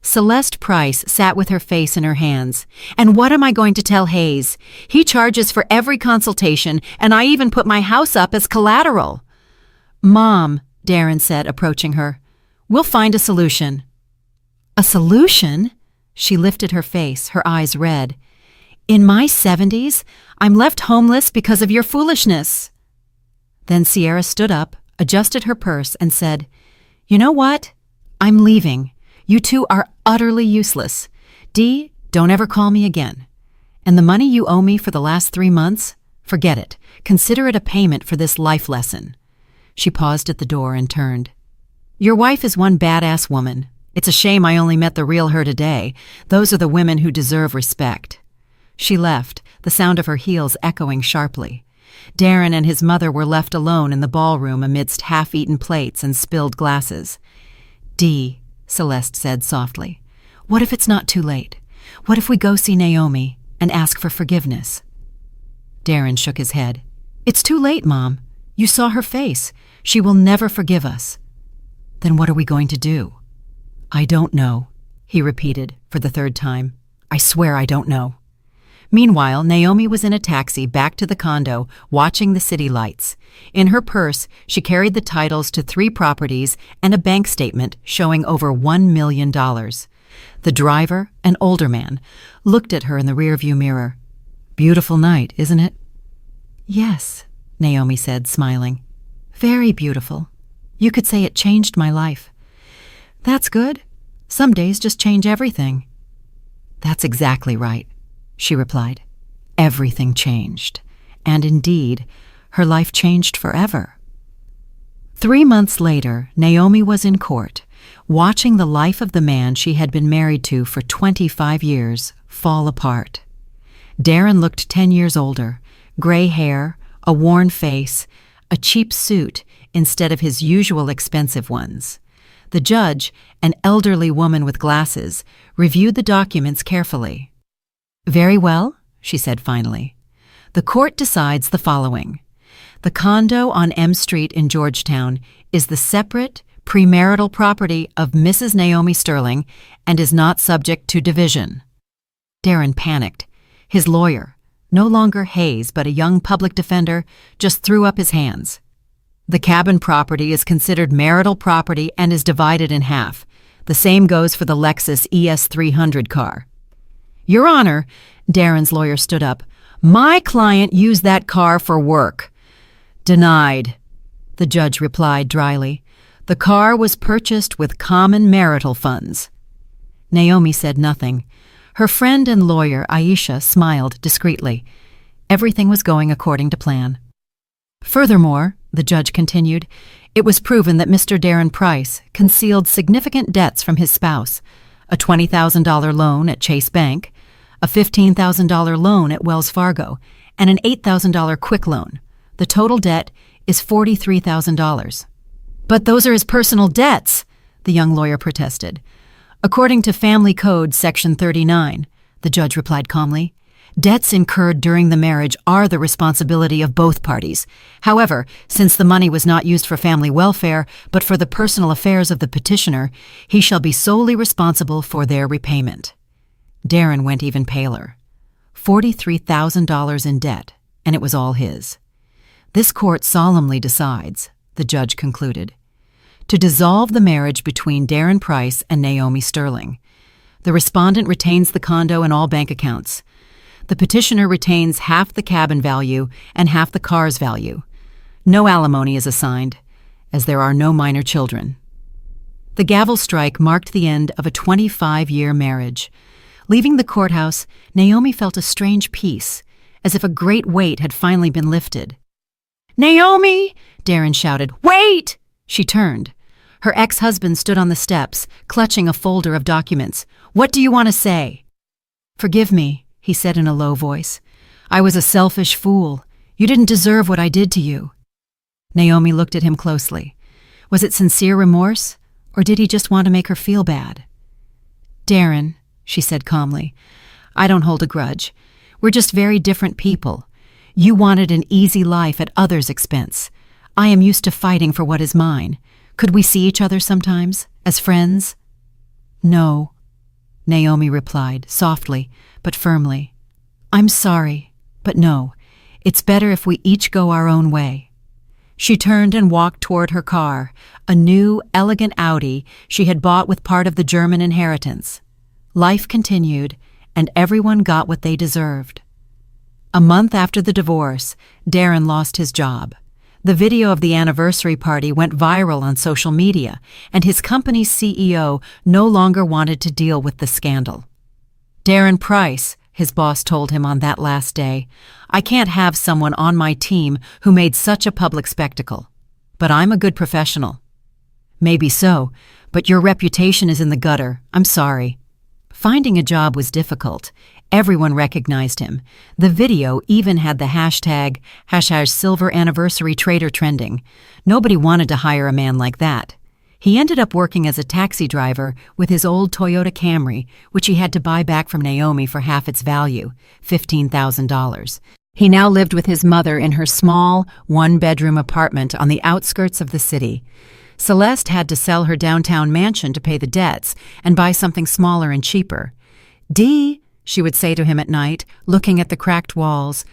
Celeste Price sat with her face in her hands. "And what am I going to tell Hayes? He charges for every consultation, and I even put my house up as collateral." "Mom," Darren said, approaching her, "we'll find a solution." "A solution?" She lifted her face, her eyes red. "In my 70s, I'm left homeless because of your foolishness." Then Sierra stood up, adjusted her purse, and said, "You know what? I'm leaving. You two are utterly useless. Dee, don't ever call me again. And the money you owe me for the last 3 months? Forget it. Consider it a payment for this life lesson." She paused at the door and turned. "Your wife is one badass woman. It's a shame I only met the real her today. Those are the women who deserve respect." She left, the sound of her heels echoing sharply. Darren and his mother were left alone in the ballroom amidst half-eaten plates and spilled glasses. "Dee," Celeste said softly, "what if it's not too late? What if we go see Naomi and ask for forgiveness?" Darren shook his head. "It's too late, Mom. You saw her face. She will never forgive us." "Then what are we going to do?" "I don't know," he repeated for the third time. "I swear I don't know." Meanwhile, Naomi was in a taxi back to the condo, watching the city lights. In her purse, she carried the titles to 3 properties and a bank statement showing over $1 million. The driver, an older man, looked at her in the rearview mirror. "Beautiful night, isn't it?" "Yes," Naomi said, smiling. "Very beautiful. You could say it changed my life." "That's good. Some days just change everything." "That's exactly right," she replied. Everything changed. And indeed, her life changed forever. 3 months later, Naomi was in court, watching the life of the man she had been married to for 25 years fall apart. Darren looked 10 years older, gray hair, a worn face, a cheap suit instead of his usual expensive ones. The judge, an elderly woman with glasses, reviewed the documents carefully. "Very well," she said finally. "The court decides the following. The condo on M Street in Georgetown is the separate, premarital property of Mrs. Naomi Sterling and is not subject to division. Darren panicked. His lawyer, no longer Hayes but a young public defender, just threw up his hands. The cabin property is considered marital property and is divided in half. The same goes for the Lexus ES300 car. Your Honor, Darren's lawyer stood up. My client used that car for work. Denied, the judge replied dryly. The car was purchased with common marital funds. Naomi said nothing. Her friend and lawyer, Aisha, smiled discreetly. Everything was going according to plan. Furthermore, the judge continued, it was proven that Mr. Darren Price concealed significant debts from his spouse, a $20,000 loan at Chase Bank, a $15,000 loan at Wells Fargo, and an $8,000 quick loan. The total debt is $43,000. But those are his personal debts, the young lawyer protested. According to Family Code Section 39, the judge replied calmly, debts incurred during the marriage are the responsibility of both parties. However, since the money was not used for family welfare, but for the personal affairs of the petitioner, he shall be solely responsible for their repayment. Darren went even paler. $43,000 in debt, and it was all his. This court solemnly decides, the judge concluded, to dissolve the marriage between Darren Price and Naomi Sterling. The respondent retains the condo and all bank accounts. The petitioner retains half the cabin value and half the car's value. No alimony is assigned, as there are no minor children. The gavel strike marked the end of a 25-year marriage. Leaving the courthouse, Naomi felt a strange peace, as if a great weight had finally been lifted. Naomi! Darren shouted. Wait! She turned. Her ex-husband stood on the steps, clutching a folder of documents. What do you want to say? Forgive me, he said in a low voice. I was a selfish fool. You didn't deserve what I did to you. Naomi looked at him closely. Was it sincere remorse, or did he just want to make her feel bad? Darren, she said calmly, I don't hold a grudge. We're just very different people. You wanted an easy life at others' expense. I am used to fighting for what is mine. Could we see each other sometimes, as friends? No, Naomi replied, softly but firmly. I'm sorry, but no. It's better if we each go our own way. She turned and walked toward her car, a new, elegant Audi she had bought with part of the German inheritance. Life continued, and everyone got what they deserved. A month after the divorce, Darren lost his job. The video of the anniversary party went viral on social media, and his company's CEO no longer wanted to deal with the scandal. Darren Price, his boss told him on that last day, I can't have someone on my team who made such a public spectacle. But I'm a good professional. Maybe so, but your reputation is in the gutter. I'm sorry. Finding a job was difficult. Everyone recognized him. The video even had the hashtag Silver Anniversary Trader trending. Nobody wanted to hire a man like that. He ended up working as a taxi driver with his old Toyota Camry, which he had to buy back from Naomi for half its value, $15,000. He now lived with his mother in her small, one-bedroom apartment on the outskirts of the city. Celeste had to sell her downtown mansion to pay the debts and buy something smaller and cheaper. Dee, she would say to him at night, looking at the cracked walls,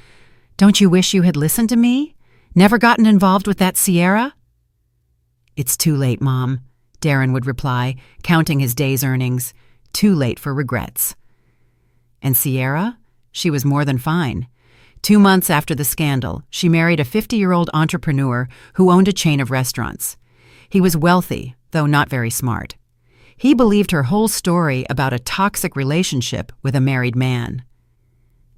don't you wish you had listened to me? Never gotten involved with that Sierra? It's too late, Mom, Darren would reply, counting his day's earnings. Too late for regrets. And Sierra? She was more than fine. 2 months after the scandal, she married a 50-year-old entrepreneur who owned a chain of restaurants. He was wealthy, though not very smart. He believed her whole story about a toxic relationship with a married man.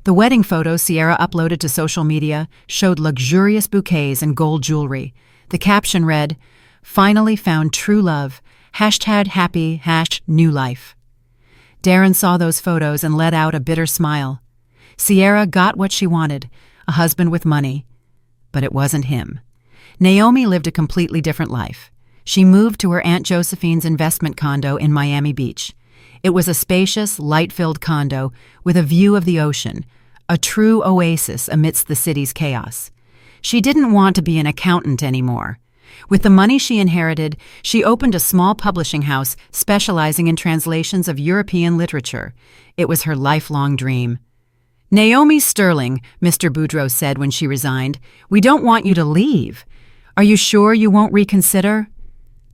The wedding photos Sierra uploaded to social media showed luxurious bouquets and gold jewelry. The caption read, "Finally found true love, #happy, #new life." Darren saw those photos and let out a bitter smile. Sierra got what she wanted, a husband with money. But it wasn't him. Naomi lived a completely different life. She moved to her Aunt Josephine's investment condo in Miami Beach. It was a spacious, light-filled condo with a view of the ocean, a true oasis amidst the city's chaos. She didn't want to be an accountant anymore. With the money she inherited, she opened a small publishing house specializing in translations of European literature. It was her lifelong dream. "Naomi Sterling," Mr. Boudreau said when she resigned, "we don't want you to leave. Are you sure you won't reconsider?"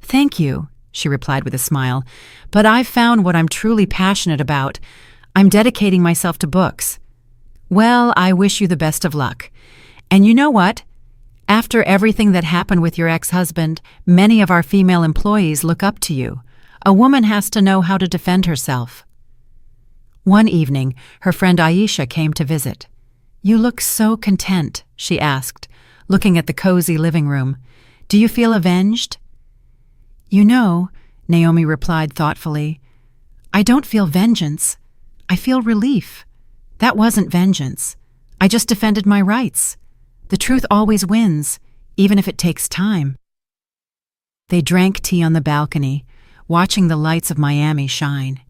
"Thank you," she replied with a smile, "but I've found what I'm truly passionate about. I'm dedicating myself to books." "Well, I wish you the best of luck. And you know what? After everything that happened with your ex-husband, many of our female employees look up to you. A woman has to know how to defend herself." One evening, her friend Aisha came to visit. "You look so content," she asked, looking at the cozy living room. "Do you feel avenged?" "You know," Naomi replied thoughtfully, "I don't feel vengeance. I feel relief. That wasn't vengeance. I just defended my rights. The truth always wins, even if it takes time." They drank tea on the balcony, watching the lights of Miami shine.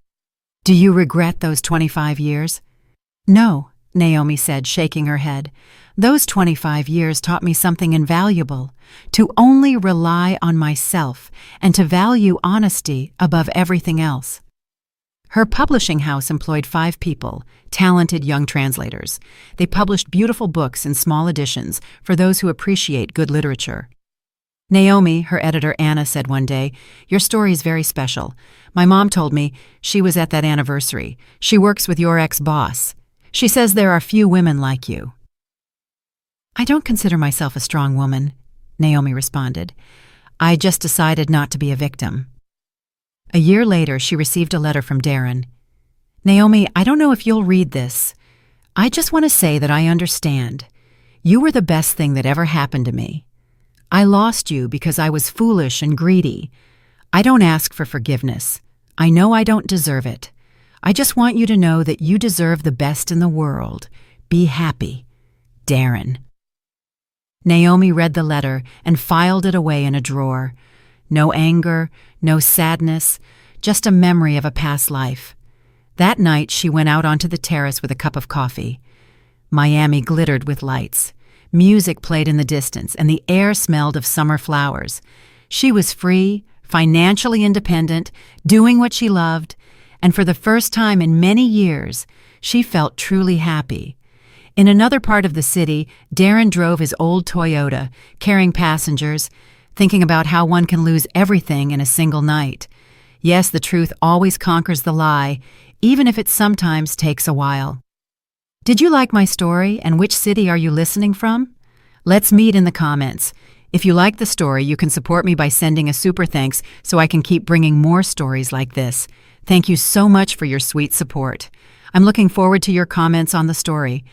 "Do you regret those 25 years?" "No," Naomi said, shaking her head. "Those 25 years taught me something invaluable, to only rely on myself and to value honesty above everything else." Her publishing house employed 5 people, talented young translators. They published beautiful books in small editions for those who appreciate good literature. "Naomi," her editor Anna said one day, "your story is very special. My mom told me she was at that anniversary. She works with your ex-boss. She says there are few women like you." "I don't consider myself a strong woman," Naomi responded. "I just decided not to be a victim." A year later, she received a letter from Darren. "Naomi, I don't know if you'll read this. I just want to say that I understand. You were the best thing that ever happened to me. I lost you because I was foolish and greedy. I don't ask for forgiveness. I know I don't deserve it. I just want you to know that you deserve the best in the world. Be happy. Darren." Naomi read the letter and filed it away in a drawer. No anger, no sadness, just a memory of a past life. That night, she went out onto the terrace with a cup of coffee. Miami glittered with lights. Music played in the distance, and the air smelled of summer flowers. She was free, financially independent, doing what she loved, and for the first time in many years, she felt truly happy. In another part of the city, Darren drove his old Toyota, carrying passengers, thinking about how one can lose everything in a single night. Yes, the truth always conquers the lie, even if it sometimes takes a while. Did you like my story, and which city are you listening from? Let's meet in the comments. If you like the story, you can support me by sending a super thanks so I can keep bringing more stories like this. Thank you so much for your sweet support. I'm looking forward to your comments on the story.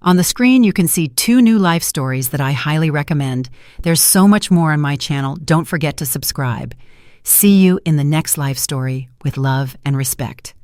On the screen, you can see 2 new life stories that I highly recommend. There's so much more on my channel. Don't forget to subscribe. See you in the next life story with love and respect.